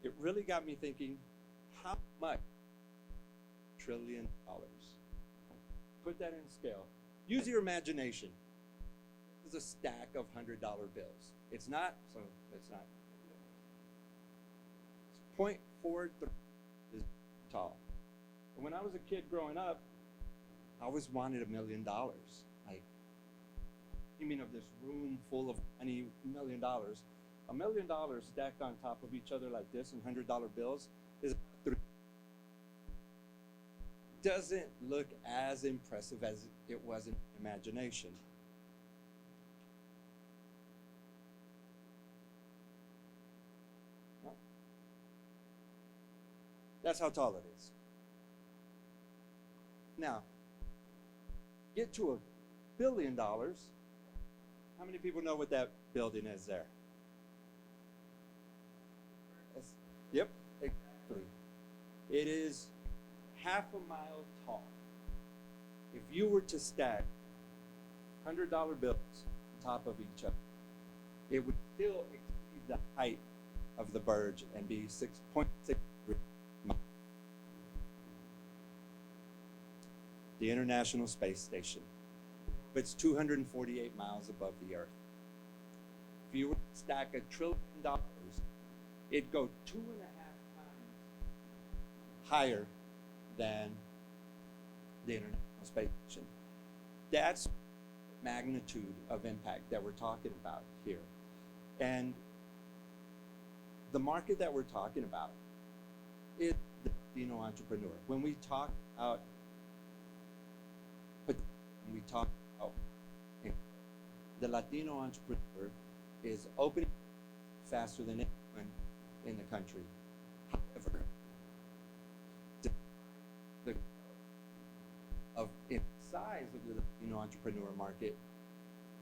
it really got me thinking, how much $1 trillion? Put that in scale. Use your imagination. This is a stack of $100 bills. It's not, so it's not. It's 0.43 is tall. And when I was a kid growing up, I always wanted $1 million. Like, dreaming of this room full of money, $1 million. $1 million stacked on top of each other like this in $100 bills is doesn't look as impressive as it was in imagination. That's how tall it is. Now, get to $1 billion. How many people know what that building is there? Yep, exactly. It is half a mile tall. If you were to stack $100 bills on top of each other, it would still exceed the height of the Burj and be 6.6 miles. The International Space Station. It's 248 miles above the Earth. If you were to stack $1 trillion, it'd go 2.5 times higher than the International Space Station. That's magnitude of impact that we're talking about here. And the market that we're talking about is the Latino entrepreneur. When we talk about the Latino entrepreneur is opening faster than anyone in the country. However, in the size of the Latino entrepreneur market,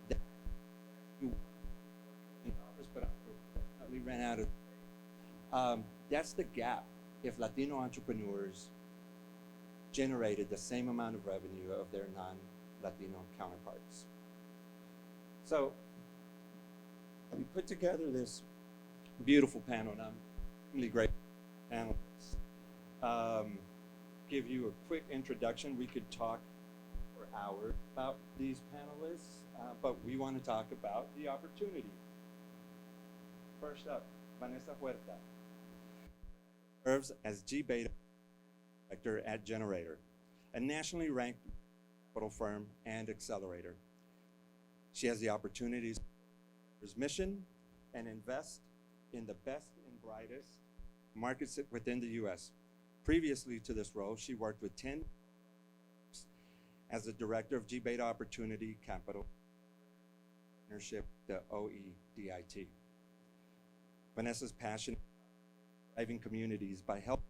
that but I definitely ran out of. That's the gap. If Latino entrepreneurs generated the same amount of revenue of their non-Latino counterparts. So we put together this beautiful panel, and I'm really great panelists. Give you a quick introduction. We could talk for hours about these panelists, but we want to talk about the opportunity. First up, Vanessa Huerta serves as G-Beta Director at Generator, a nationally ranked capital firm and accelerator. She has the opportunities for mission and invest in the best and brightest markets within the U.S. Previously to this role, she worked with 10 as the director of G-Beta Opportunity Capital Partnership, the OEDIT. Vanessa's passion driving communities by helping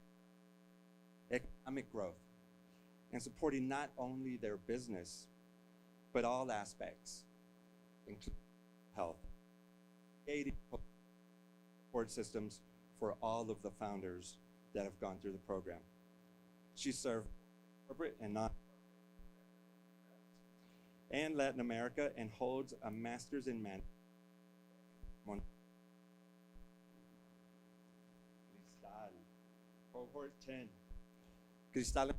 economic growth and supporting not only their business, but all aspects, including health, creating support systems for all of the founders that have gone through the program. She served corporate and non and Latin America and holds a master's in management. Cohort 10. Cristal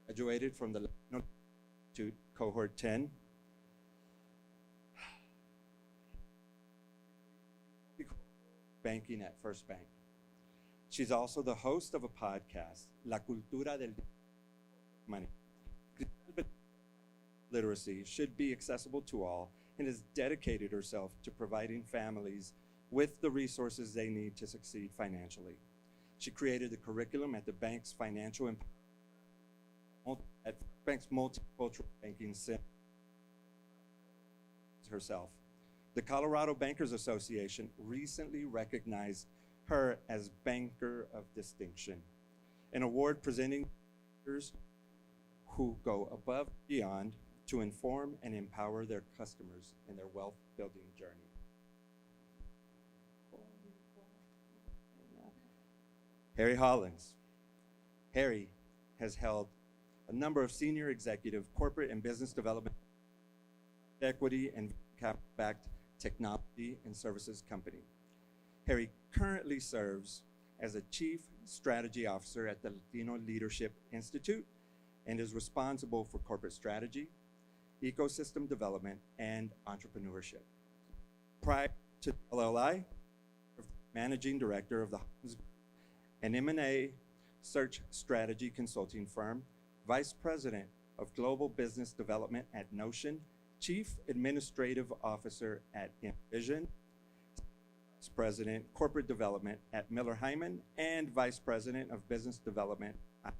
graduated from the Latino Institute, Cohort 10. Banking at First Bank. She's also the host of a podcast, La Cultura del Money. Literacy should be accessible to all and has dedicated herself to providing families with the resources they need to succeed financially. She created the curriculum at the bank's multicultural banking center herself. The Colorado Bankers Association recently recognized her as Banker of Distinction, an award presenting bankers who go above and beyond to inform and empower their customers in their wealth building journey. Harry Hollins. Harry has held a number of senior executive corporate and business development, equity, and capital-backed technology and services company. Harry currently serves as a Chief Strategy Officer at the Latino Leadership Institute and is responsible for corporate strategy, ecosystem development, and entrepreneurship. Prior to LLI, Managing Director of the an M&A search strategy consulting firm, Vice President of Global Business Development at Notion, Chief Administrative Officer at Envision, Vice President Corporate Development at Miller Hyman, and Vice President of Business Development at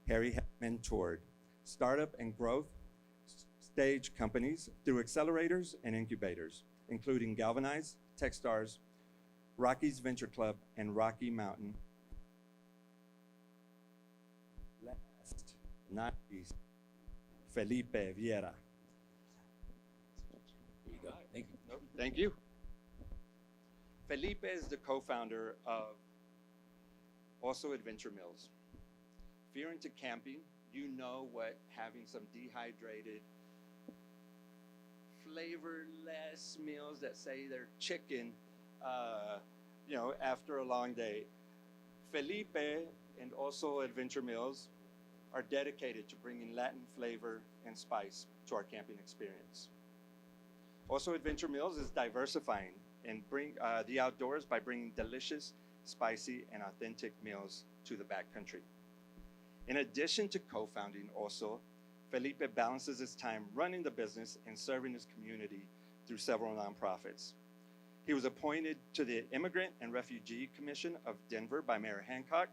Harry has mentored startup and growth stage companies through accelerators and incubators, including Galvanize, Techstars, Rockies Venture Club, and Rocky Mountain. Last, not least, Felipe Vieira. There you go. Thank you. Nope, thank you. Felipe is the co-founder of also Adventure Mills. If you're into camping, you know what having some dehydrated, flavorless meals that say they're chicken, after a long day. Felipe and also Adventure Mills are dedicated to bringing Latin flavor and spice to our camping experience. Also, Adventure Mills is diversifying and bring the outdoors by bringing delicious, spicy, and authentic meals to the backcountry. In addition to co-founding also, Felipe balances his time running the business and serving his community through several nonprofits. He was appointed to the Immigrant and Refugee Commission of Denver by Mayor Hancock,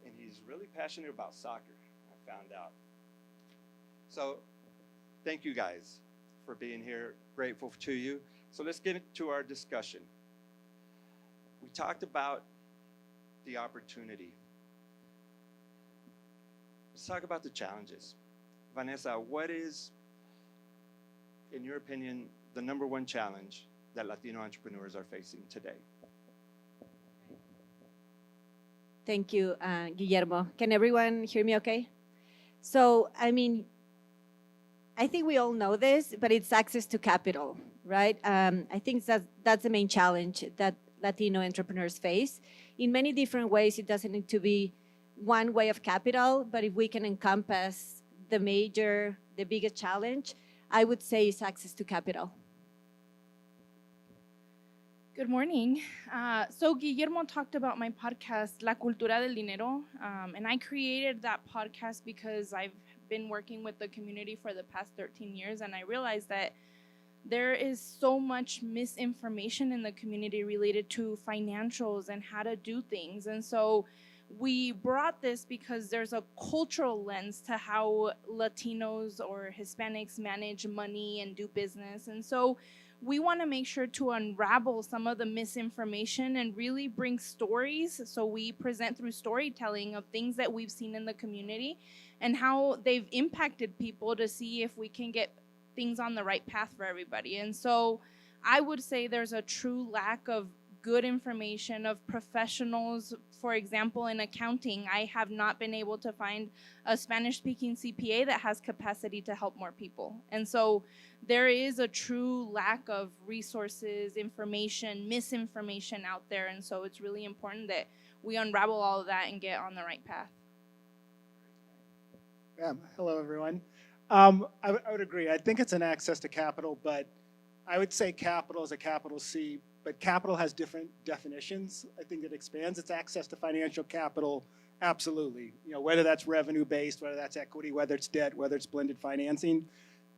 and he's really passionate about soccer, I found out. So thank you guys for being here, grateful to you. So let's get into our discussion. We talked about the opportunity. Let's talk about the challenges. Vanessa, what is, in your opinion, the number one challenge that Latino entrepreneurs are facing today? Thank you, Guillermo. Can everyone hear me okay? So, I think we all know this, but it's access to capital, right? I think that's the main challenge that Latino entrepreneurs face. In many different ways, it doesn't need to be one way of capital, but if we can encompass the biggest challenge, I would say is access to capital. Good morning. So Guillermo talked about my podcast, La Cultura del Dinero, and I created that podcast because I've been working with the community for the past 13 years, and I realized that there is so much misinformation in the community related to financials and how to do things. And so we brought this because there's a cultural lens to how Latinos or Hispanics manage money and do business. And so we want to make sure to unravel some of the misinformation and really bring stories. So we present through storytelling of things that we've seen in the community and how they've impacted people to see if we can get things on the right path for everybody. And so I would say there's a true lack of good information of professionals. For example, in accounting, I have not been able to find a Spanish-speaking CPA that has capacity to help more people. And so there is a true lack of resources, information, misinformation out there. And so it's really important that we unravel all of that and get on the right path. Yeah, hello, everyone. I would agree. I think it's an access to capital, but I would say capital is a capital C, but capital has different definitions. I think it expands its access to financial capital, absolutely. Whether that's revenue-based, whether that's equity, whether it's debt, whether it's blended financing.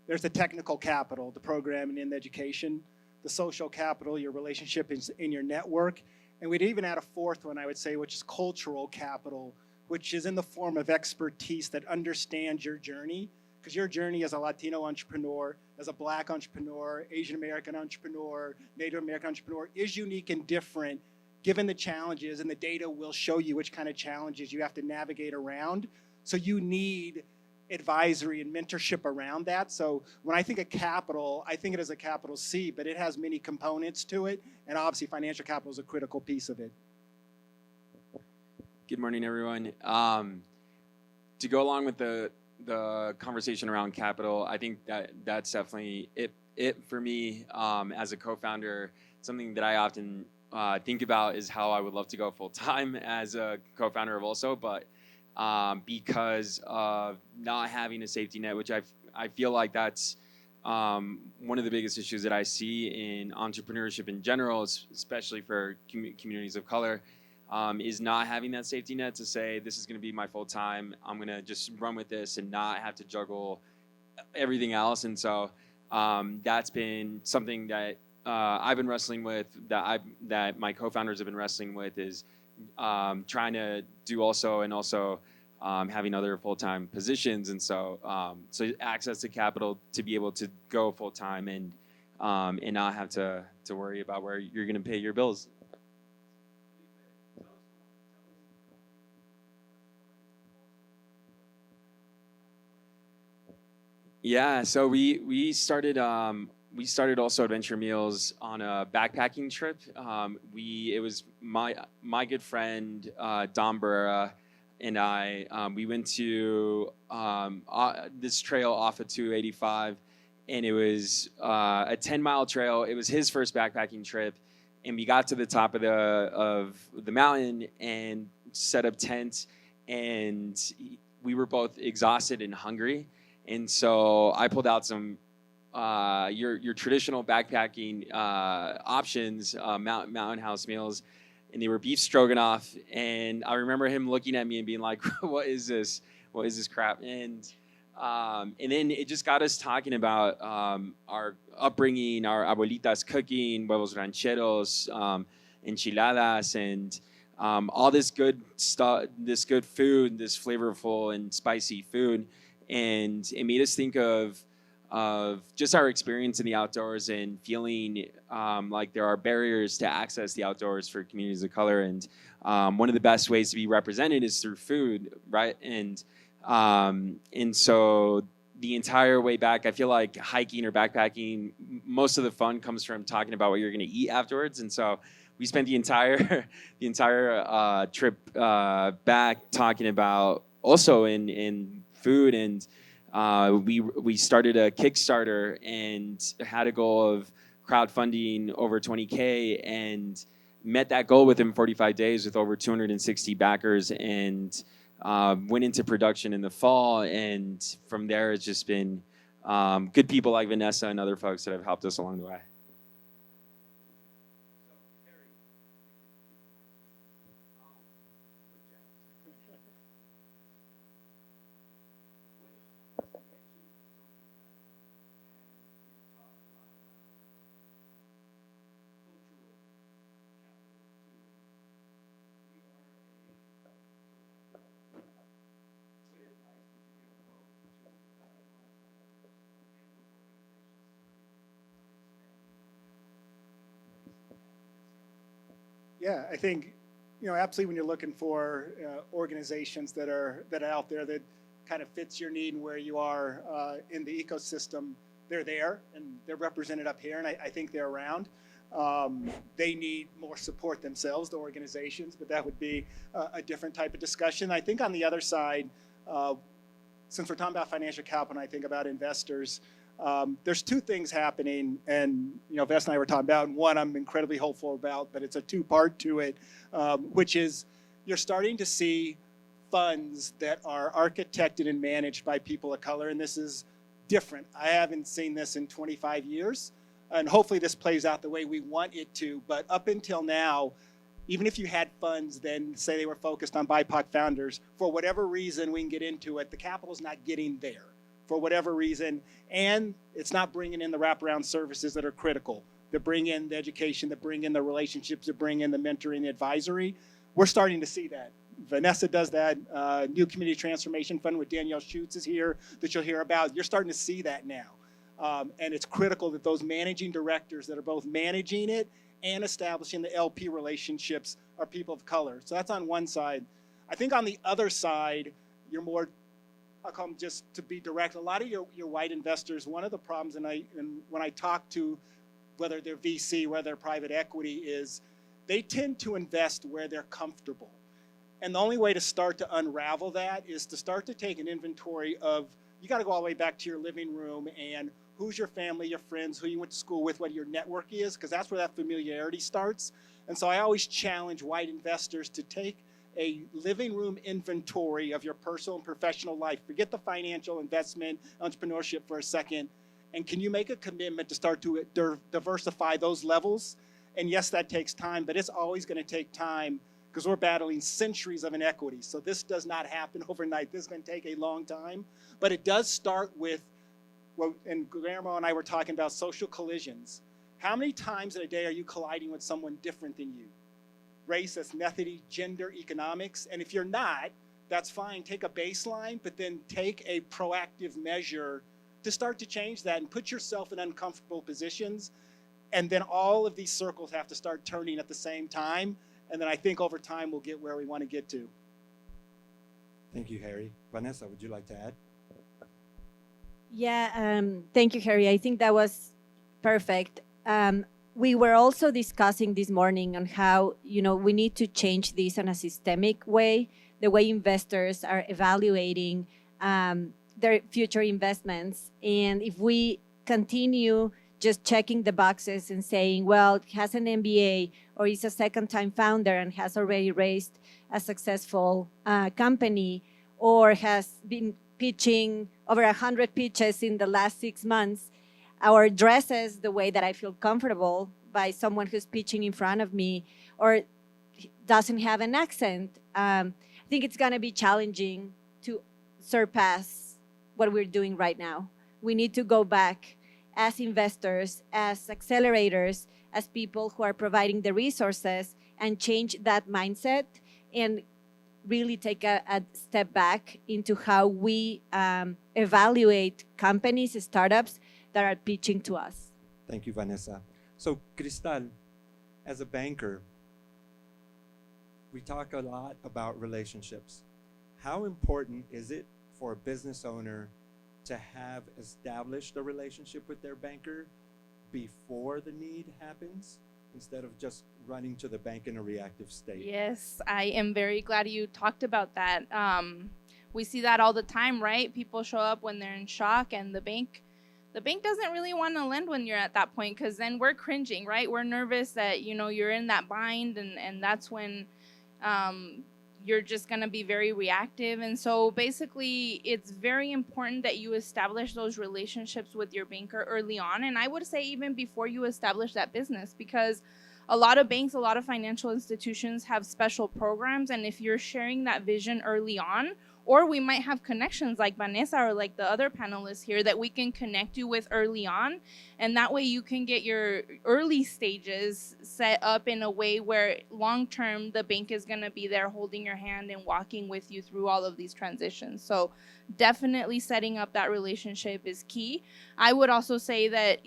There's the technical capital, the programming and the education, the social capital, your relationship in your network. And we'd even add a fourth one, I would say, which is cultural capital, which is in the form of expertise that understands your journey. Because your journey as a Latino entrepreneur, as a Black entrepreneur, Asian American entrepreneur, Native American entrepreneur is unique and different given the challenges, and the data will show you which kind of challenges you have to navigate around. So you need advisory and mentorship around that. So when I think of capital, I think it as a capital C, but it has many components to it, and obviously financial capital is a critical piece of it. Good morning, everyone. To go along with the conversation around capital, I think that's definitely it for me as a co-founder. Something that I often think about is how I would love to go full time as a co-founder of Also, but because of not having a safety net, which I feel like that's one of the biggest issues that I see in entrepreneurship in general, especially for communities of color, is not having that safety net to say, this is going to be my full time. I'm going to just run with this and not have to juggle everything else. And so that's been something that I've been wrestling with, that my co-founders have been wrestling with, is trying to do Also, and also having other full-time positions. And so so access to capital to be able to go full-time and not have to worry about where you're going to pay your bills. Yeah, so we started Also Adventure Meals on a backpacking trip. It was my good friend Don Barrera and I. We went to this trail off of 285, and it was a 10-mile trail. It was his first backpacking trip, and we got to the top of the mountain and set up tents, and we were both exhausted and hungry. And so I pulled out some your traditional backpacking options, mountain house meals, and they were beef stroganoff. And I remember him looking at me and being like, "What is this? What is this crap?" And then it just got us talking about our upbringing, our abuelitas cooking, huevos rancheros, enchiladas, and all this good stuff, this good food, this flavorful and spicy food. And it made us think of just our experience in the outdoors and feeling like there are barriers to access the outdoors for communities of color. And one of the best ways to be represented is through food, right? And so the entire way back, I feel like hiking or backpacking, most of the fun comes from talking about what you're going to eat afterwards. And so we spent the entire trip back talking about Also in food, and we started a Kickstarter and had a goal of crowdfunding over 20K, and met that goal within 45 days with over 260 backers, and went into production in the fall. And from there, it's just been good people like Vanessa and other folks that have helped us along the way. Yeah, I think, absolutely, when you're looking for organizations that are out there that kind of fits your need and where you are in the ecosystem, they're there and they're represented up here, and I think they're around. They need more support themselves, the organizations, but that would be a different type of discussion. I think on the other side, since we're talking about financial capital, and I think about investors, there's two things happening, and Vess and I were talking about, and one I'm incredibly hopeful about, but it's a two-part to it, which is you're starting to see funds that are architected and managed by people of color, and this is different. I haven't seen this in 25 years, and hopefully this plays out the way we want it to, but up until now, even if you had funds, then say they were focused on BIPOC founders, for whatever reason, we can get into it, the capital's not getting there for whatever reason, and it's not bringing in the wraparound services that are critical, that bring in the education, that bring in the relationships, that bring in the mentoring, the advisory. We're starting to see that. Vanessa does that. New Community Transformation Fund with Danielle Schutz is here that you'll hear about. You're starting to see that now. And it's critical that those managing directors that are both managing it and establishing the LP relationships are people of color. So that's on one side. I think on the other side, you're more, I'll call them, just to be direct, a lot of your white investors, one of the problems, and when I talk to, whether they're VC, whether they're private equity, is they tend to invest where they're comfortable. And the only way to start to unravel that is to start to take an inventory of, you got to go all the way back to your living room, and who's your family, your friends, who you went to school with, what your network is, because that's where that familiarity starts. And so I always challenge white investors to take a living room inventory of your personal and professional life. Forget the financial investment, entrepreneurship for a second. And can you make a commitment to start to diversify those levels? And yes, that takes time, but it's always going to take time because we're battling centuries of inequity. So this does not happen overnight. This is going to take a long time. But it does start with, well, and Guillermo and I were talking about social collisions. How many times in a day are you colliding with someone different than you? Race, ethnicity, gender, economics. And if you're not, that's fine. Take a baseline, but then take a proactive measure to start to change that and put yourself in uncomfortable positions. And then all of these circles have to start turning at the same time. And then I think over time we'll get where we want to get to. Thank you, Harry. Vanessa, would you like to add? Yeah, thank you, Harry. I think that was perfect. We were also discussing this morning on how, we need to change this in a systemic way, the way investors are evaluating their future investments. And if we continue just checking the boxes and saying, well, it has an MBA or is a second-time founder and has already raised a successful company or has been pitching over 100 pitches in the last 6 months, or dresses the way that I feel comfortable by someone who's pitching in front of me, or doesn't have an accent, I think it's going to be challenging to surpass what we're doing right now. We need to go back as investors, as accelerators, as people who are providing the resources and change that mindset and really take a step back into how we evaluate companies, startups that are pitching to us. Thank you, Vanessa. So, Cristal, as a banker, we talk a lot about relationships. How important is it for a business owner to have established a relationship with their banker before the need happens, instead of just running to the bank in a reactive state? Yes, I am very glad you talked about that. We see that all the time, right? People show up when they're in shock, and the bank doesn't really want to lend when you're at that point, because then we're cringing, right? We're nervous that, you're in that bind, and that's when you're just going to be very reactive. And so basically, it's very important that you establish those relationships with your banker early on. And I would say even before you establish that business, because a lot of banks, a lot of financial institutions have special programs. And if you're sharing that vision early on, or we might have connections like Vanessa or like the other panelists here that we can connect you with early on. And that way you can get your early stages set up in a way where long-term the bank is going to be there holding your hand and walking with you through all of these transitions. So definitely setting up that relationship is key. I would also say that,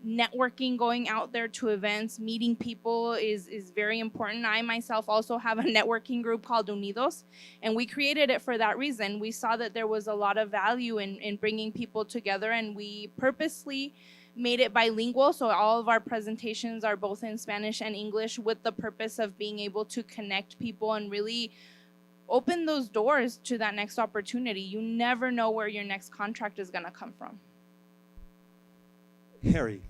networking, going out there to events, meeting people is very important. I myself also have a networking group called Unidos, and we created it for that reason. We saw that there was a lot of value in bringing people together, and we purposely made it bilingual. So all of our presentations are both in Spanish and English, with the purpose of being able to connect people and really open those doors to that next opportunity. You never know where your next contract is going to come from. Harry,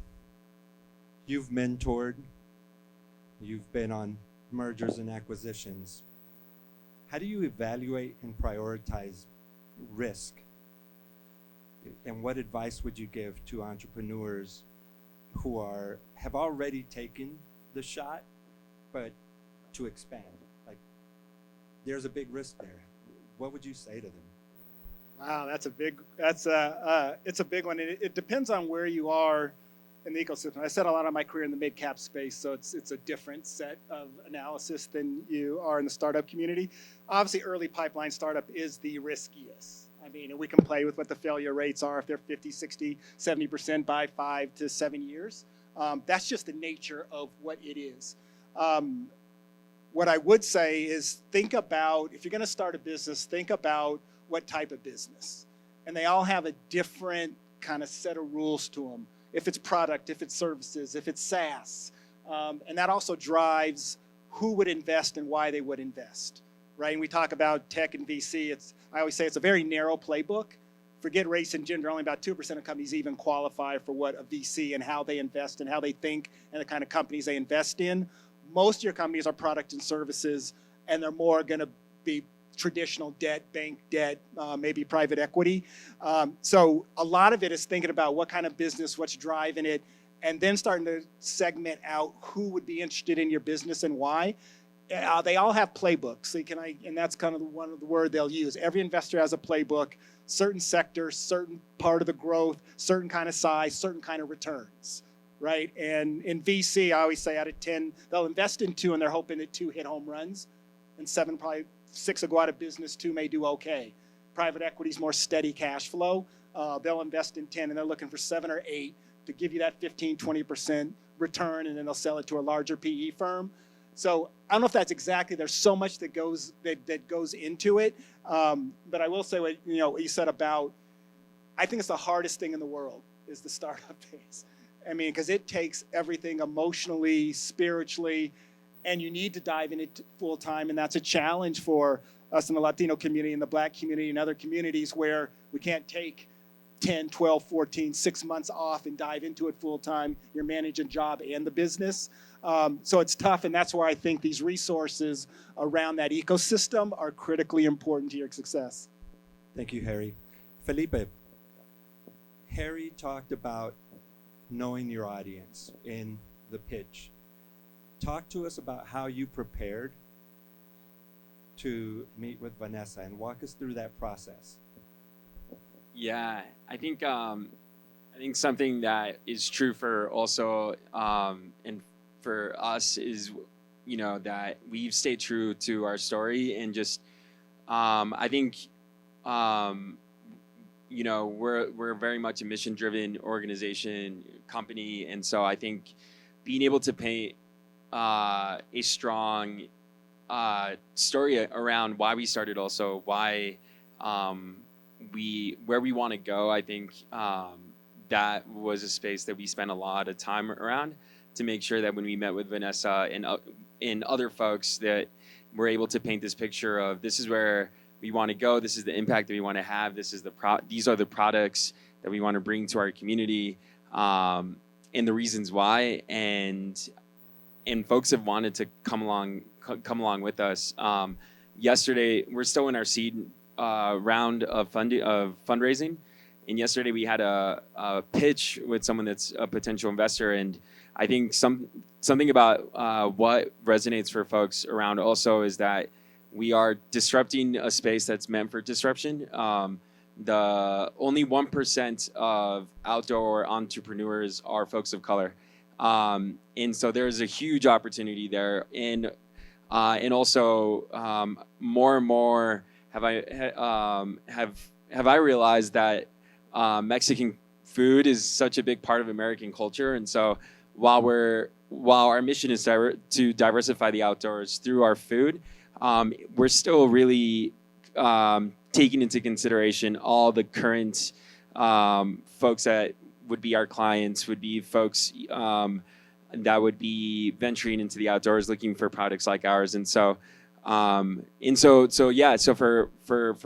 you've mentored, you've been on mergers and acquisitions. How do you evaluate and prioritize risk? And what advice would you give to entrepreneurs who have already taken the shot, but to expand? Like, there's a big risk there. What would you say to them? Wow, it's a big one. And it depends on where you are in the ecosystem. I spent a lot of my career in the mid-cap space, so it's a different set of analysis than you are in the startup community. Obviously, early pipeline startup is the riskiest. I mean, we can play with what the failure rates are if they're 50, 60, 70% by 5 to 7 years. That's just the nature of what it is. What I would say is think about, if you're going to start a business, think about what type of business. And they all have a different kind of set of rules to them. If it's product, if it's services, if it's SaaS. And that also drives who would invest and why they would invest, right? And we talk about tech and VC. I always say it's a very narrow playbook. forget race and gender, only about 2% of companies even qualify for what a VC and how they invest and how they think and the kind of companies they invest in. Most of your companies are product and services, and they're more going to be traditional debt, bank debt, maybe private equity. So a lot of it is thinking about what kind of business, what's driving it, and then starting to segment out who would be interested in your business and why. They all have playbooks, so and that's kind of one of the word they'll use. Every investor has a playbook, certain sector, certain part of the growth, certain kind of size, certain kind of returns, right? And in VC, I always say out of 10, they'll invest in 2 and they're hoping that 2 hit home runs, and 7, probably 6 will go out of business, 2 may do okay. Private equity is more steady cash flow. They'll invest in 10 and they're looking for 7 or 8 to give you that 15, 20% return, and then they'll sell it to a larger PE firm. So I don't know if that's exactly, there's so much that goes into it. But I will say what you said about, I think it's the hardest thing in the world is the startup phase. I mean, because it takes everything emotionally, spiritually, and you need to dive in it full time. And that's a challenge for us in the Latino community and the Black community and other communities where we can't take 10, 12, 14, 6 months off and dive into it full time. You're managing a job and the business. So it's tough, and that's where I think these resources around that ecosystem are critically important to your success. Thank you, Harry. Felipe, Harry talked about knowing your audience in the pitch. Talk to us about how you prepared to meet with Vanessa and walk us through that process. Yeah, I think something that is true for also and for us is, that we've stayed true to our story, and just I think we're very much a mission-driven organization, company, and so I think being able to paint a strong story around why we started, also why where we want to go, I think that was a space that we spent a lot of time around to make sure that when we met with Vanessa and other folks that we're able to paint this picture of, this is where we want to go, this is the impact that we want to have, these are the products that we want to bring to our community, and the reasons why, and folks have wanted to come along with us. Yesterday, we're still in our seed round of fundraising, and yesterday we had a pitch with someone that's a potential investor, and I think something about what resonates for folks around also is that we are disrupting a space that's meant for disruption. The only 1% of outdoor entrepreneurs are folks of color, and so there's a huge opportunity there. And also more and more have I realized that Mexican food is such a big part of American culture, and so while our mission is to diversify the outdoors through our food, we're still really taking into consideration all the current folks that would be our clients, would be folks that would be venturing into the outdoors looking for products like ours. And so for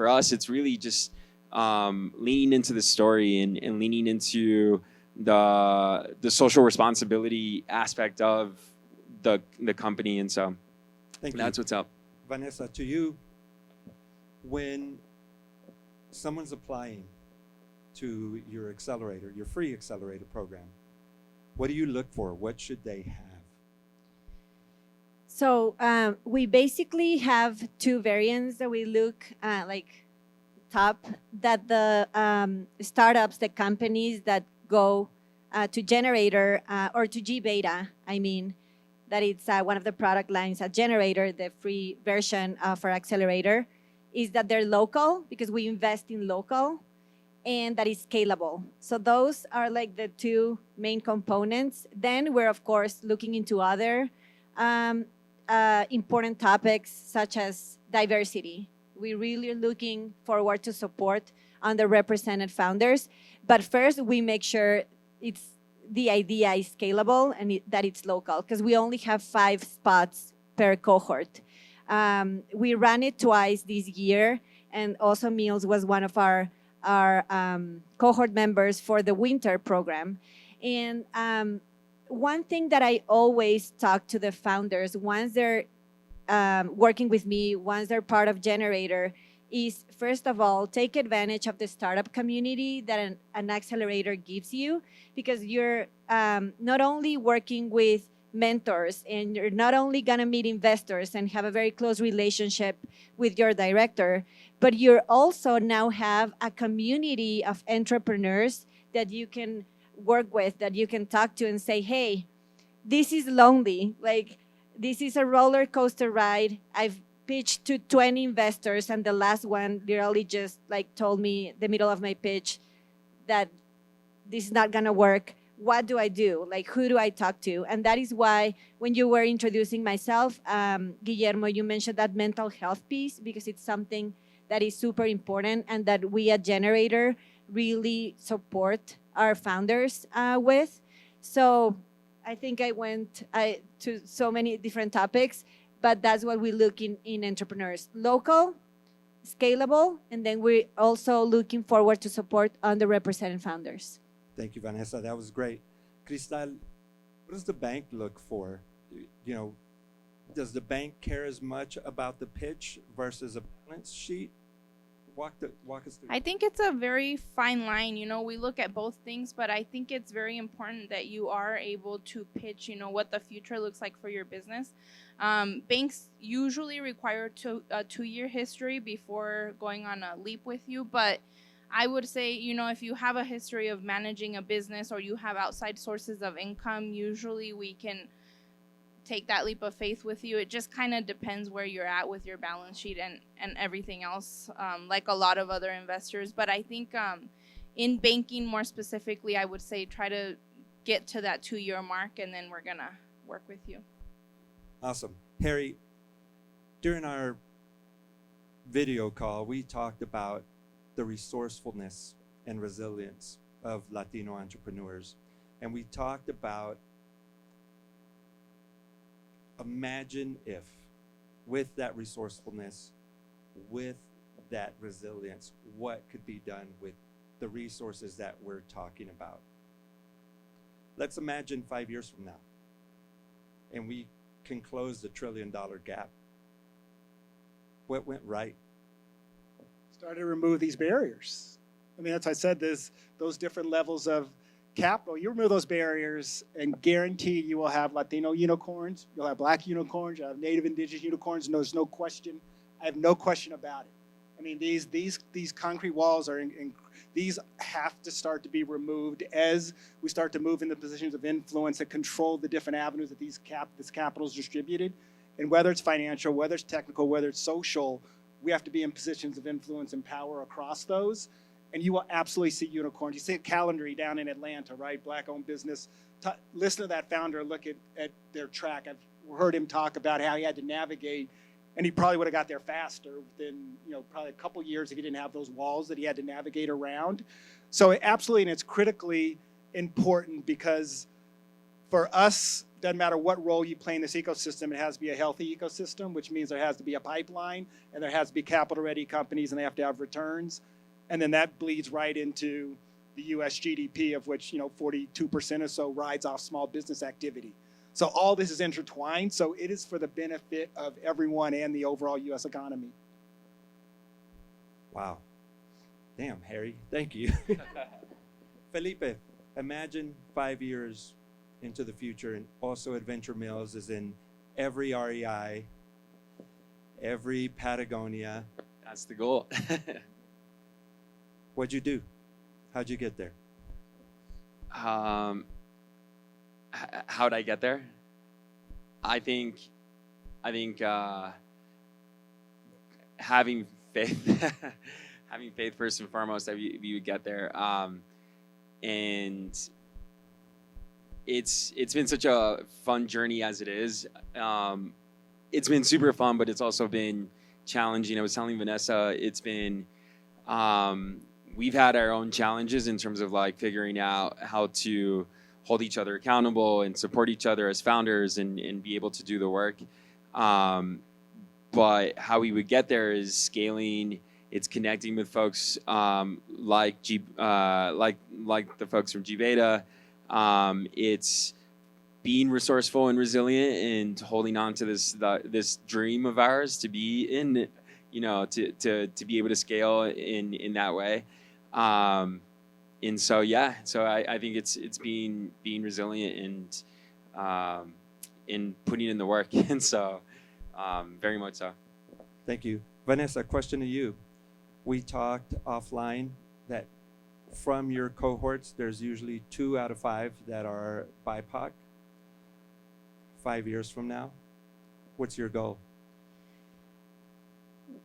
us, it's really just leaning into the story and leaning into the social responsibility aspect of the company. And so that's what's up. Vanessa, to you, when someone's applying to your accelerator, your free accelerator program, what do you look for? What should they have? So we basically have 2 variants that we look top, that the startups, the companies that go to Generator or to G-Beta, that it's one of the product lines at Generator, the free version for accelerator, is that they're local because we invest in local, and that is scalable. So those are like the 2 main components. Then we're of course looking into other important topics such as diversity. We're really looking forward to support underrepresented founders, but first we make sure the idea is scalable and that it's local, because we only have 5 spots per cohort. We ran it twice this year, and also Meals was one of our our cohort members for the winter program. And one thing that I always talk to the founders once they're working with me, once they're part of Generator, is first of all, take advantage of the startup community that an accelerator gives you, because you're not only working with mentors and you're not only going to meet investors and have a very close relationship with your director, but you're also now have a community of entrepreneurs that you can work with, that you can talk to and say, hey, this is lonely. Like, this is a roller coaster ride. I've pitched to 20 investors, and the last one literally just like told me the middle of my pitch that this is not gonna work. What do I do? Like, who do I talk to? And that is why when you were introducing myself, Guillermo, you mentioned that mental health piece, because it's something that is super important and that we at Generator really support our founders with. So I think I went to so many different topics, but that's what we look in entrepreneurs: local, scalable, and then we're also looking forward to support underrepresented founders. Thank you, Vanessa. That was great. Cristal, what does the bank look for? You know, does the bank care as much about the pitch versus a balance sheet? Walk us through. I think it's a very fine line. You know, we look at both things, but I think it's very important that you are able to pitch, you know, what the future looks like for your business. Banks usually require a 2-year history before going on a leap with you, but I would say, you know, if you have a history of managing a business or you have outside sources of income, usually we can take that leap of faith with you. It just kind of depends where you're at with your balance sheet and everything else, like a lot of other investors. But I think in banking more specifically, I would say try to get to that 2-year mark, and then we're going to work with you. Awesome. Harry, during our video call, we talked about the resourcefulness and resilience of Latino entrepreneurs. And we talked about, imagine if, with that resourcefulness, with that resilience, what could be done with the resources that we're talking about. Let's imagine 5 years from now, and we can close the $1 trillion gap. What went right? Started to remove these barriers. I mean, that's why I said there's those different levels of capital. You remove those barriers and guarantee you will have Latino unicorns, you'll have Black unicorns, you'll have Native Indigenous unicorns, and there's no question. I have no question about it. I mean, these concrete walls these have to start to be removed as we start to move into positions of influence that control the different avenues that this capital is distributed. And whether it's financial, whether it's technical, whether it's social, we have to be in positions of influence and power across those. And you will absolutely see unicorns. You see Calendary down in Atlanta, right? Black-owned business. Listen to that founder, look at their track. I've heard him talk about how he had to navigate, and he probably would have got there faster within, probably a couple years if he didn't have those walls that he had to navigate around. So absolutely, and it's critically important, because for us, doesn't matter what role you play in this ecosystem, it has to be a healthy ecosystem, which means there has to be a pipeline, and there has to be capital-ready companies, and they have to have returns. And then that bleeds right into the U.S. GDP, of which 42% or so rides off small business activity. So all this is intertwined. So it is for the benefit of everyone and the overall U.S. economy. Wow. Damn, Harry. Thank you. Felipe, imagine 5 years into the future, and also Adventure Mills is in every REI, every Patagonia. That's the goal. What'd you do? How'd you get there? How'd I get there? I think having faith, having faith first and foremost, that we would get there. And it's been such a fun journey as it is. It's been super fun, but it's also been challenging. I was telling Vanessa, it's been, we've had our own challenges in terms of like figuring out how to hold each other accountable and support each other as founders and be able to do the work. But how we would get there is scaling It's connecting with folks like like the folks from G Beta. It's being resourceful and resilient and holding on to this dream of ours to be in, to be able to scale in that way. And so I think it's being resilient and putting in the work. And so very much so. Thank you. Vanessa, question to you. We talked offline that from your cohorts, there's usually 2 out of 5 that are BIPOC. 5 years from now, what's your goal?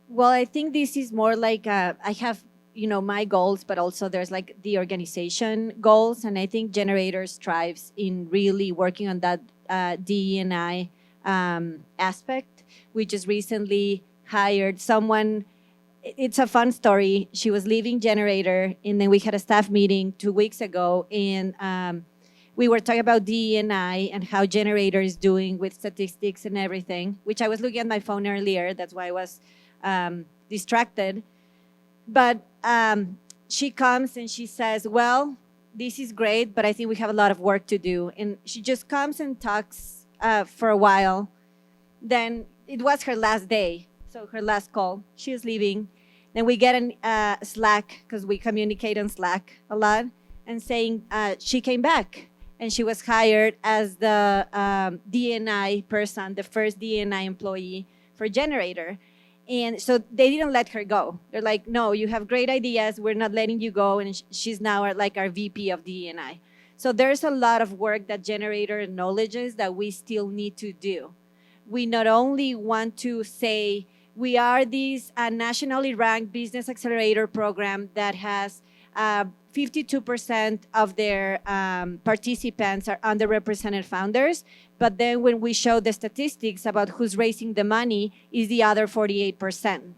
Well, I think this is more like I have, my goals, but also there's like the organization goals, and I think Generator strives in really working on that DE&I aspect. We just recently hired someone. It's a fun story. She was leaving Generator, and then we had a staff meeting 2 weeks ago, and we were talking about DE&I and how Generator is doing with statistics and everything, which I was looking at my phone earlier. That's why I was distracted. But she comes and she says, well, this is great, but I think we have a lot of work to do. And she just comes and talks for a while. Then it was her last day, so her last call. She was leaving. Then we get a Slack, because we communicate on Slack a lot, and saying she came back. And she was hired as the D&I person, the first D&I employee for Generator. And so they didn't let her go. They're like, no, you have great ideas. We're not letting you go. And she's now like our VP of D&I. So there's a lot of work that Generator acknowledges that we still need to do. We not only want to say we are this nationally ranked business accelerator program that has 52% of their participants are underrepresented founders. But then when we show the statistics about who's raising the money is the other 48%,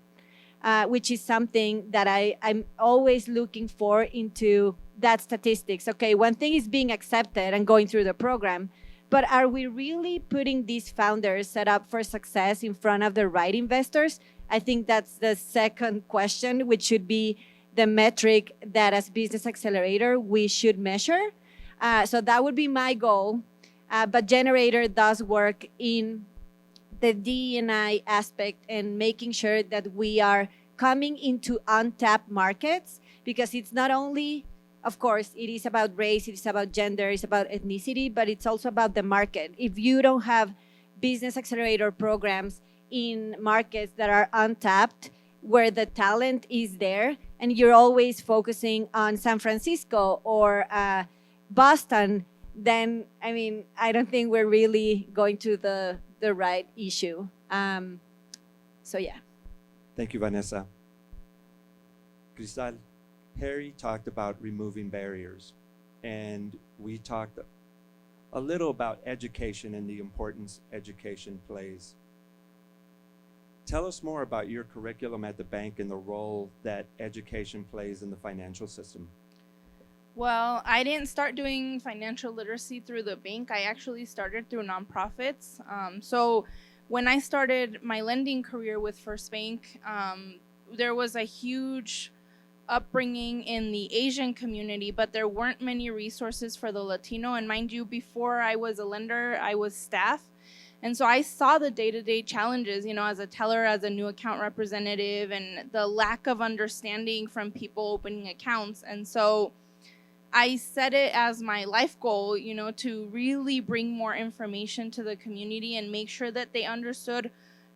which is something that I'm always looking for into that statistics. Okay, one thing is being accepted and going through the program, but are we really putting these founders set up for success in front of the right investors? I think that's the second question, which should be the metric that as business accelerator we should measure. So that would be my goal. But Generator does work in the D&I aspect and making sure that we are coming into untapped markets, because it's not only, of course, it is about race, it is about gender, it's about ethnicity, but it's also about the market. If you don't have business accelerator programs in markets that are untapped, where the talent is there, and you're always focusing on San Francisco or Boston, then, I don't think we're really going to the right issue. So, yeah. Thank you, Vanessa. Cristal, Harry talked about removing barriers, and we talked a little about education and the importance education plays. Tell us more about your curriculum at the bank and the role that education plays in the financial system. Well, I didn't start doing financial literacy through the bank. I actually started through nonprofits. So when I started my lending career with First Bank, there was a huge upbringing in the Asian community, but there weren't many resources for the Latino. And mind you, before I was a lender, I was staff. And so I saw the day-to-day challenges, as a teller, as a new account representative, and the lack of understanding from people opening accounts. And so I set it as my life goal, to really bring more information to the community and make sure that they understood,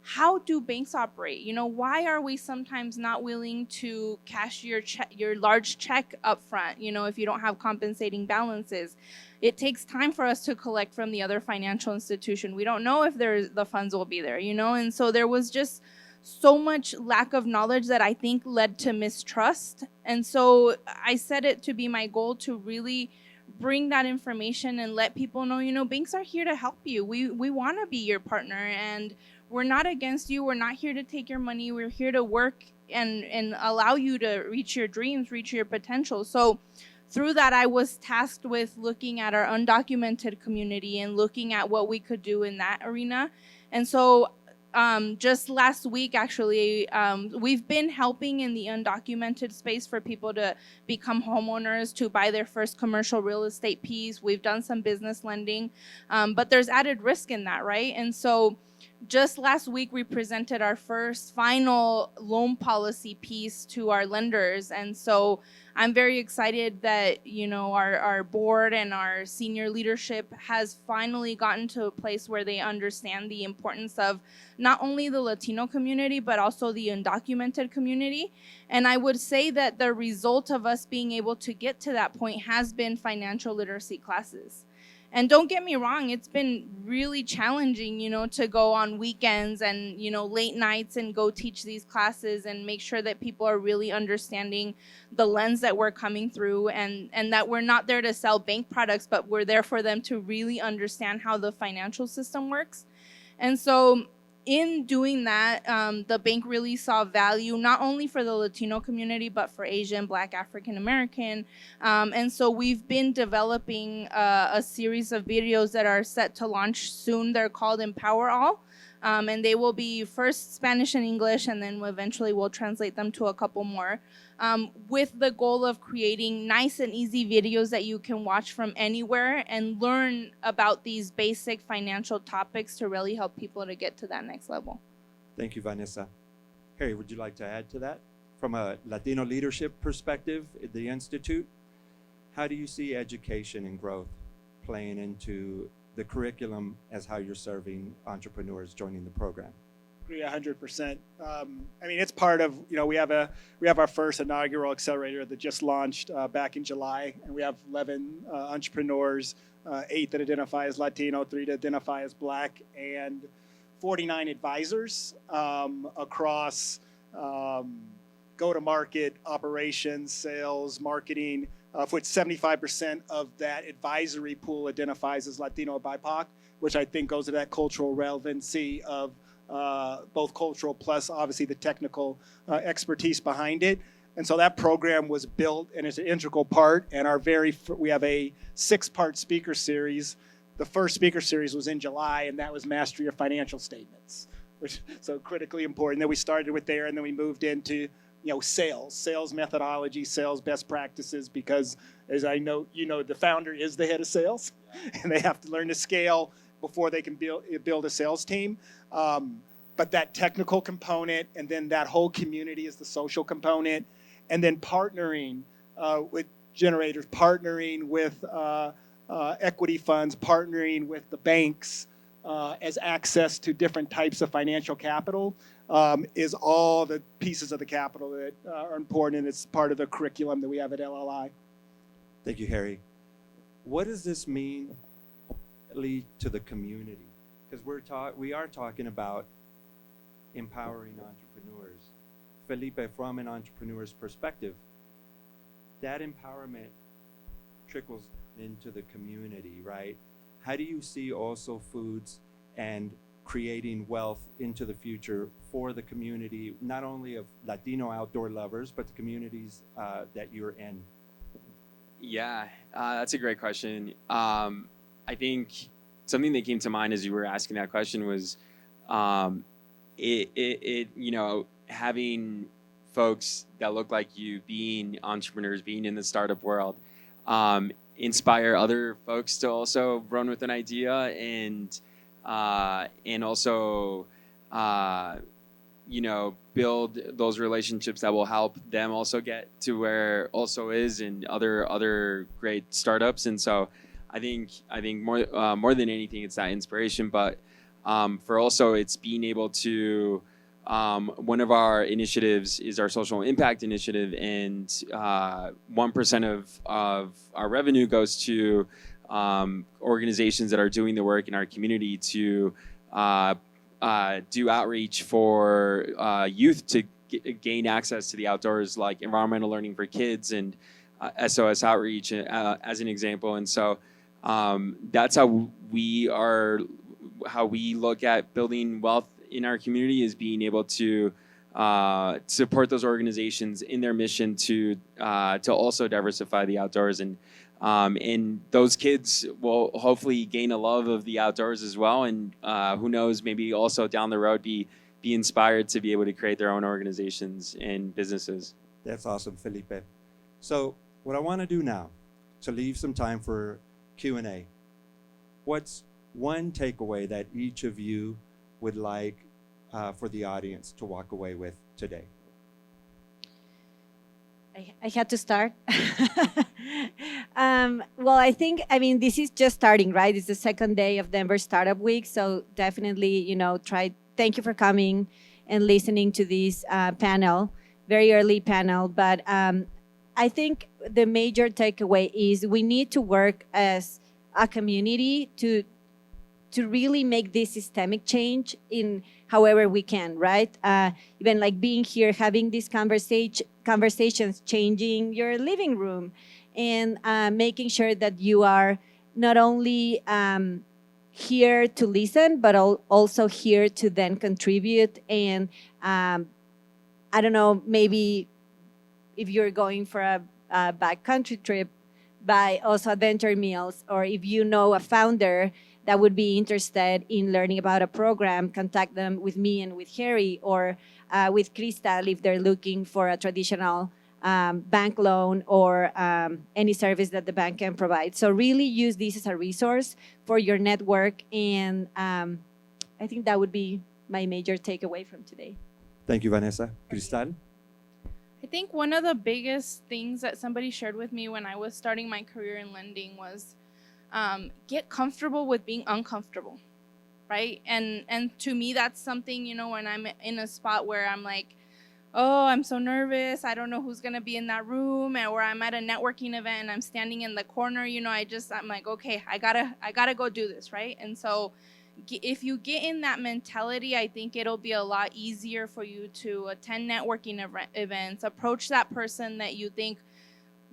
how do banks operate? Why are we sometimes not willing to cash your large check up front, if you don't have compensating balances? It takes time for us to collect from the other financial institution. We don't know if the funds will be there, and so there was just so much lack of knowledge that I think led to mistrust. And so I set it to be my goal to really bring that information and let people know, banks are here to help you. We want to be your partner, and we're not against you. We're not here to take your money. We're here to work and allow you to reach your dreams, reach your potential. So through that, I was tasked with looking at our undocumented community and looking at what we could do in that arena. And so just last week, actually, we've been helping in the undocumented space for people to become homeowners, to buy their first commercial real estate piece. We've done some business lending, but there's added risk in that, right? And so just last week, we presented our first final loan policy piece to our lenders. And so I'm very excited that, our board and our senior leadership has finally gotten to a place where they understand the importance of not only the Latino community, but also the undocumented community. And I would say that the result of us being able to get to that point has been financial literacy classes. And don't get me wrong, it's been really challenging, to go on weekends and, late nights and go teach these classes and make sure that people are really understanding the lens that we're coming through, and that we're not there to sell bank products, but we're there for them to really understand how the financial system works. And so in doing that, the bank really saw value not only for the Latino community, but for Asian, Black, African American. And so we've been developing a series of videos that are set to launch soon. They're called Empower All. And they will be first Spanish and English, and then eventually we'll translate them to a couple more, with the goal of creating nice and easy videos that you can watch from anywhere and learn about these basic financial topics to really help people to get to that next level. Thank you, Vanessa. Harry, would you like to add to that? From a Latino leadership perspective at the Institute, how do you see education and growth playing into the curriculum as how you're serving entrepreneurs joining the program? Agree 100%. It's part of, we have our first inaugural accelerator that just launched back in July, and we have 11 entrepreneurs, 8 that identify as Latino, 3 that identify as Black, and 49 advisors across go-to-market, operations, sales, marketing, of which 75% of that advisory pool identifies as Latino or BIPOC, which I think goes to that cultural relevancy of both cultural plus obviously the technical expertise behind it. And so that program was built and is an integral part. And we have a 6-part speaker series. The first speaker series was in July, and that was Mastery of Financial Statements, which so critically important. Then we started with there, and then we moved into sales methodology, sales best practices, because as I know, the founder is the head of sales, and they have to learn to scale before they can build a sales team. But that technical component, and then that whole community is the social component, and then partnering with generators, partnering with equity funds, partnering with the banks as access to different types of financial capital is all the pieces of the capital that are important, and it's part of the curriculum that we have at LLI. Thank you, Harry. What does this mean to the community? Because we are talking about empowering entrepreneurs. Felipe, from an entrepreneur's perspective, that empowerment trickles into the community, right? How do you see also foods and creating wealth into the future for the community, not only of Latino outdoor lovers, but the communities that you're in? Yeah, that's a great question. I think something that came to mind as you were asking that question was, having folks that look like you, being entrepreneurs, being in the startup world, inspire other folks to also run with an idea, and also build those relationships that will help them also get to where also is, and other great startups. And so I think more than anything, it's that inspiration. But for also, it's being able to, one of our initiatives is our social impact initiative, and 1% of our revenue goes to organizations that are doing the work in our community to do outreach for youth to gain access to the outdoors, like environmental learning for kids and SOS outreach as an example. And so that's how we look at building wealth in our community, is being able to support those organizations in their mission to also diversify the outdoors. And And those kids will hopefully gain a love of the outdoors as well. And who knows, maybe also down the road be inspired to be able to create their own organizations and businesses. That's awesome, Felipe. So what I want to do now, to leave some time for Q&A, what's one takeaway that each of you would like for the audience to walk away with today? I had to start. Well, I think, this is just starting, right? It's the second day of Denver Startup Week. So definitely, thank you for coming and listening to this panel, very early panel. But I think the major takeaway is we need to work as a community to really make this systemic change in however we can, right? Even like being here, having these conversations, changing your living room, and making sure that you are not only here to listen, but also here to then contribute. And I don't know, maybe if you're going for a backcountry trip, buy also adventure meals, or if you know a founder that would be interested in learning about a program, contact them with me and with Harry, or with Crystal if they're looking for a traditional bank loan or any service that the bank can provide. So really use this as a resource for your network, and I think that would be my major takeaway from today. Thank you, Vanessa. Cristal? I think one of the biggest things that somebody shared with me when I was starting my career in lending was get comfortable with being uncomfortable, right? And to me, that's something, when I'm in a spot where I'm like, oh, I'm so nervous, I don't know who's gonna be in that room, or I'm at a networking event and I'm standing in the corner, I'm like, okay, I gotta go do this, right? And so if you get in that mentality, I think it'll be a lot easier for you to attend networking events, approach that person that you think,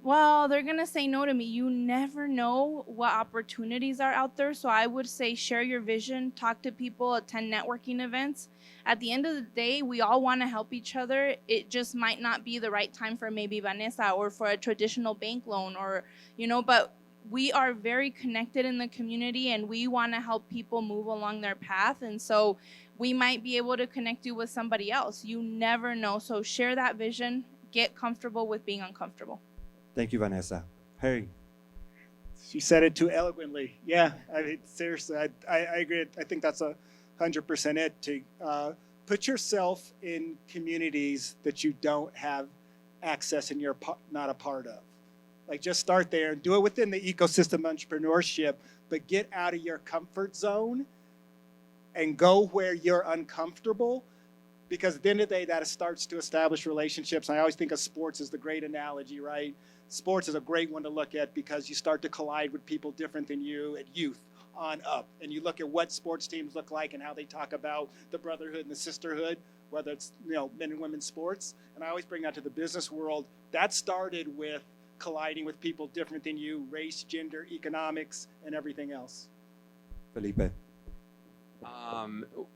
well, they're going to say no to me. You never know what opportunities are out there. So I would say share your vision, talk to people, attend networking events. At the end of the day, we all want to help each other. It just might not be the right time for maybe Vanessa or for a traditional bank loan, or, but we are very connected in the community and we want to help people move along their path. And so we might be able to connect you with somebody else. You never know. So share that vision, get comfortable with being uncomfortable. Thank you, Vanessa. Harry? She said it too eloquently. Yeah, seriously, I agree. I think that's 100% it. To put yourself in communities that you don't have access and you're not a part of. Like, just start there and do it within the ecosystem entrepreneurship, but get out of your comfort zone and go where you're uncomfortable. Because at the end of the day, that starts to establish relationships. And I always think of sports as the great analogy, right? Sports is a great one to look at because you start to collide with people different than you at youth on up. And you look at what sports teams look like and how they talk about the brotherhood and the sisterhood, whether it's men and women's sports. And I always bring that to the business world. That started with colliding with people different than you, race, gender, economics, and everything else. Felipe?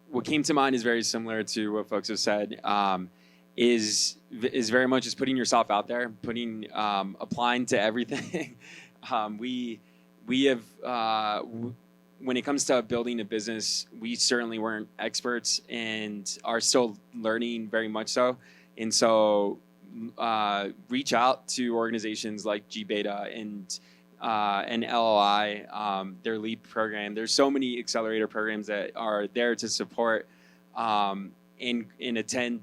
What came to mind is very similar to what folks have said. Is very much just putting yourself out there, applying to everything. We have when it comes to building a business, we certainly weren't experts and are still learning very much so. And so reach out to organizations like G-Beta and LOI, their LEAP program. There's so many accelerator programs that are there to support and attend.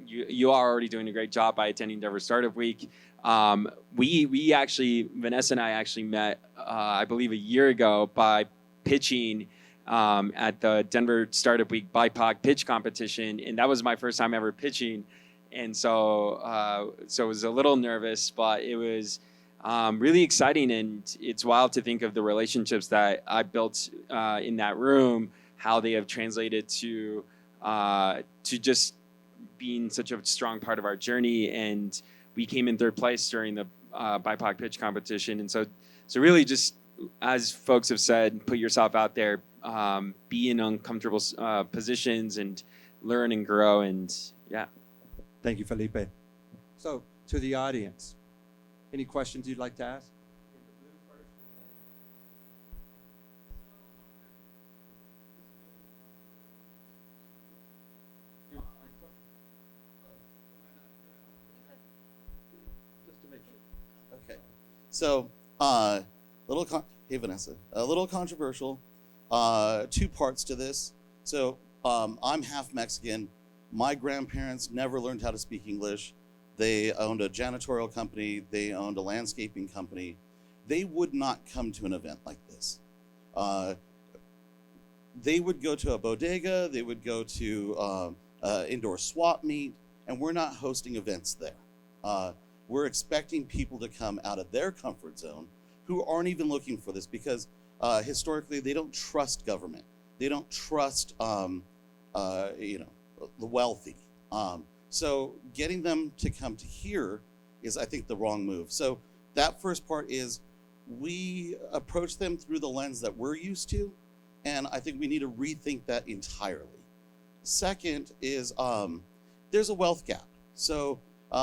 You are already doing a great job by attending Denver Startup Week. We actually, Vanessa and I actually met, I believe, a year ago by pitching at the Denver Startup Week BIPOC pitch competition, and that was my first time ever pitching. And so it was a little nervous, but it was really exciting, and it's wild to think of the relationships that I built in that room, how they have translated to just being such a strong part of our journey. And we came in third place during the BIPOC pitch competition. And so really just, as folks have said, put yourself out there, be in uncomfortable positions and learn and grow. And yeah. Thank you, Felipe. So, to the audience, any questions you'd like to ask? So, hey Vanessa, a little controversial. Two parts to this. So, I'm half Mexican. My grandparents never learned how to speak English. They owned a janitorial company. They owned a landscaping company. They would not come to an event like this. They would go to a bodega. They would go to indoor swap meet, and we're not hosting events there. We're expecting people to come out of their comfort zone who aren't even looking for this because historically they don't trust government. They don't trust the wealthy. So getting them to come to here is, I think, the wrong move. So that first part is we approach them through the lens that we're used to, and I think we need to rethink that entirely. Second is there's a wealth gap. So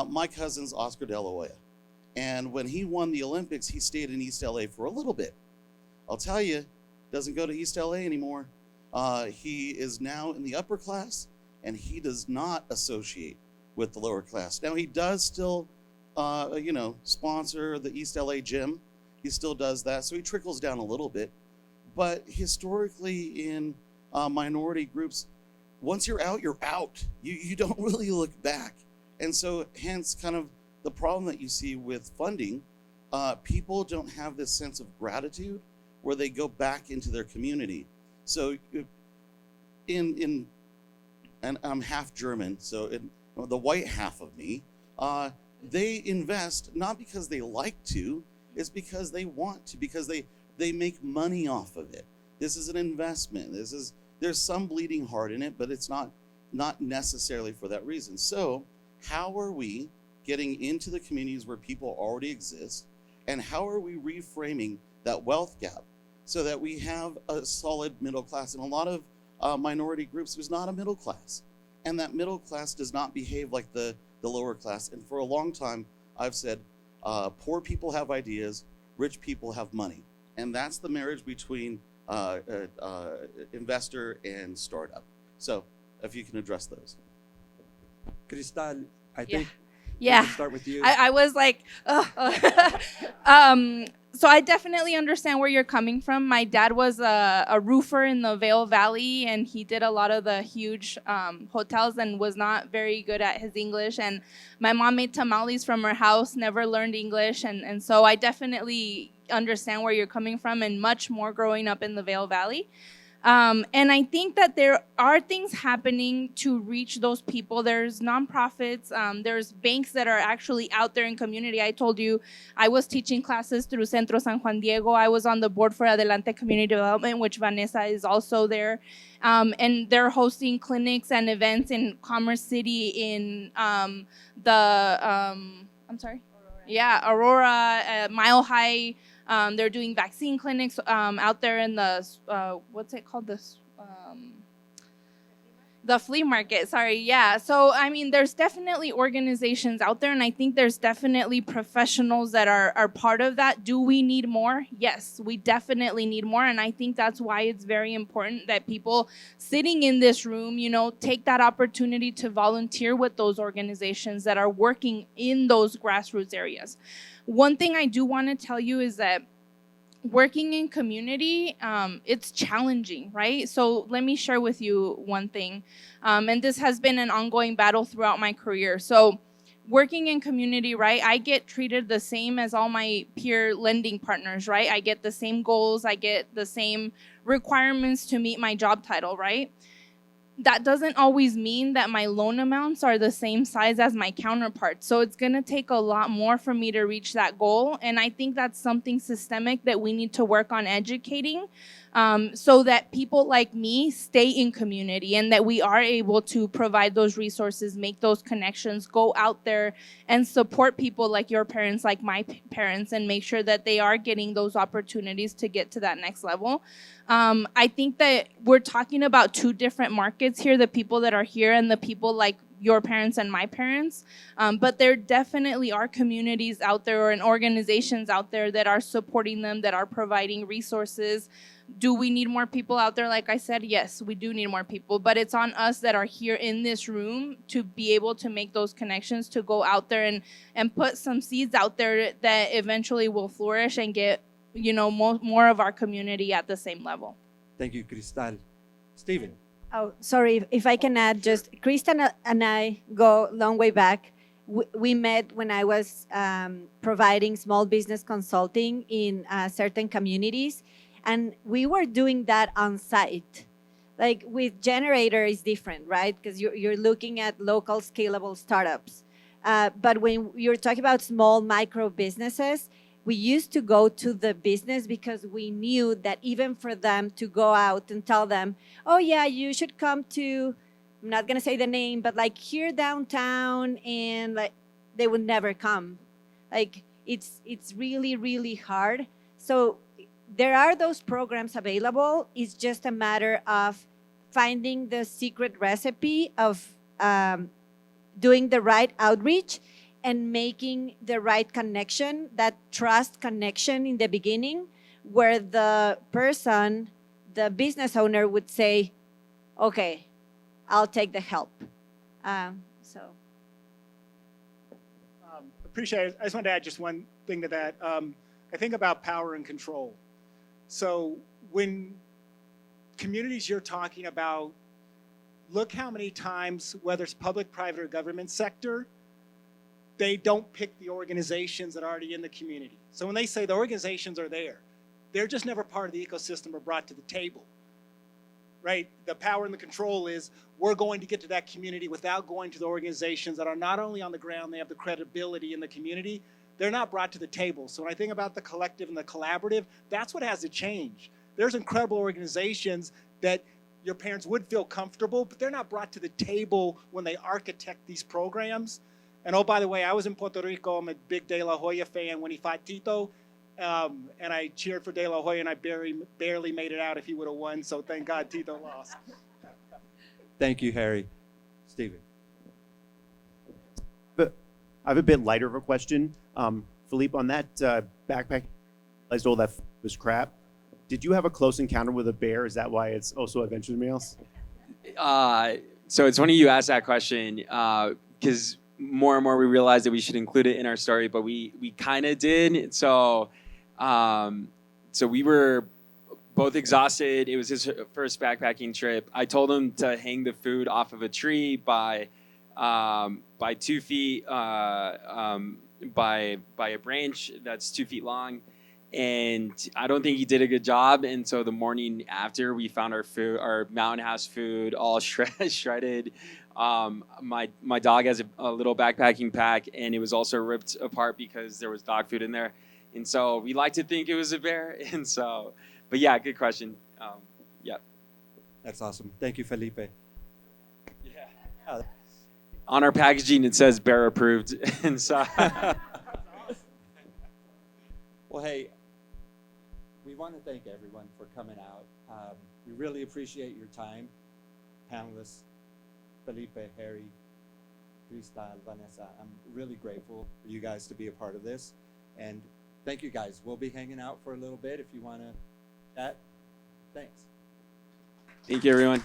my cousin's Oscar De La Hoya, and when he won the Olympics, he stayed in East LA for a little bit. I'll tell you, doesn't go to East LA anymore. He is now in the upper class, and he does not associate with the lower class. Now he does still, sponsor the East LA gym. He still does that, so he trickles down a little bit. But historically, in minority groups, once you're out, you're out. You don't really look back, and so hence kind of the problem that you see with funding. People don't have this sense of gratitude where they go back into their community. So and I'm half German, so the white half of me, they invest not because they like to, it's because they want to, because they make money off of it. This is an investment. There's some bleeding heart in it, but it's not necessarily for that reason. So how are we getting into the communities where people already exist, and how are we reframing that wealth gap so that we have a solid middle class? In a lot of minority groups, there's not a middle class, and that middle class does not behave like the lower class. And for a long time, I've said poor people have ideas, rich people have money, and that's the marriage between investor and startup. So if you can address those. Cristal, I think Yeah. we can start with you. I was like, so I definitely understand where you're coming from. My dad was a roofer in the Vail Valley, and he did a lot of the huge hotels and was not very good at his English. And my mom made tamales from her house, never learned English. And so I definitely understand where you're coming from, and much more growing up in the Vail Valley. And I think that there are things happening to reach those people. There's nonprofits, there's banks that are actually out there in community. I told you I was teaching classes through Centro San Juan Diego. I was on the board for Adelante Community Development, which Vanessa is also there. And they're hosting clinics and events in Commerce City, in Aurora, Mile High. They're doing vaccine clinics out there in the what's it called, the flea market. Sorry, yeah. So I mean, there's definitely organizations out there, and I think there's definitely professionals that are part of that. Do we need more? Yes, we definitely need more, and I think that's why it's very important that people sitting in this room, take that opportunity to volunteer with those organizations that are working in those grassroots areas. One thing I do want to tell you is that working in community, it's challenging, right? So let me share with you one thing. And this has been an ongoing battle throughout my career. So working in community, right, I get treated the same as all my peer lending partners, right? I get the same goals. I get the same requirements to meet my job title, right? That doesn't always mean that my loan amounts are the same size as my counterparts. So it's going to take a lot more for me to reach that goal. And I think that's something systemic that we need to work on educating, so that people like me stay in community and that we are able to provide those resources, make those connections, go out there and support people like your parents, like my parents, and make sure that they are getting those opportunities to get to that next level. I think that we're talking about two different markets here, the people that are here and the people like your parents and my parents. But there definitely are communities out there and organizations out there that are supporting them, that are providing resources, Do we need more people out there? Like I said, yes, we do need more people, but it's on us that are here in this room to be able to make those connections, to go out there and put some seeds out there that eventually will flourish and get, more of our community at the same level. Thank you, Cristal. Stephen. Oh, sorry, if I can add, just Kristen and I go long way back. We met when I was providing small business consulting in certain communities, and we were doing that on site. Like with Generator is different, right? Because you're looking at local scalable startups. But when you're talking about small micro businesses, we used to go to the business because we knew that even for them to go out and tell them, oh yeah, you should come to, I'm not gonna say the name, but like here downtown, and like they would never come. Like it's really, really hard. So there are those programs available. It's just a matter of finding the secret recipe of doing the right outreach and making the right connection, that trust connection in the beginning, where the person, the business owner would say, okay, I'll take the help. Appreciate it. I just wanted to add just one thing to that. I think about power and control. So when communities you're talking about, look how many times, whether it's public, private, or government sector, they don't pick the organizations that are already in the community. So when they say the organizations are there, they're just never part of the ecosystem or brought to the table, right? The power and the control is we're going to get to that community without going to the organizations that are not only on the ground, they have the credibility in the community, they're not brought to the table. So when I think about the collective and the collaborative, that's what has to change. There's incredible organizations that your parents would feel comfortable, but they're not brought to the table when they architect these programs. And oh, by the way, I was in Puerto Rico. I'm a big De La Hoya fan when he fought Tito. And I cheered for De La Hoya, and I barely made it out if he would have won. So thank God Tito lost. Thank you, Harry. Stephen. But I have a bit lighter of a question. Philippe, on that backpack, realized all that was crap. Did you have a close encounter with a bear? Is that why it's also Adventure Meals? So it's funny you asked that question because more and more we realized that we should include it in our story, but we kind of did. So we were both exhausted. It was his first backpacking trip. I told him to hang the food off of a tree by 2 feet by a branch that's 2 feet long. And I don't think he did a good job. And so the morning after, we found our food, our mountain house food, all shredded. My dog has a little backpacking pack, and it was also ripped apart because there was dog food in there. And so we like to think it was a bear. And so, but yeah, good question. Yeah. That's awesome. Thank you, Felipe. Yeah. On our packaging, it says bear approved. And so. Well, hey, we want to thank everyone for coming out. We really appreciate your time. Panelists, Felipe, Harry, Cristal, Vanessa, I'm really grateful for you guys to be a part of this. And thank you guys. We'll be hanging out for a little bit if you want to chat. Thanks. Thank you, everyone.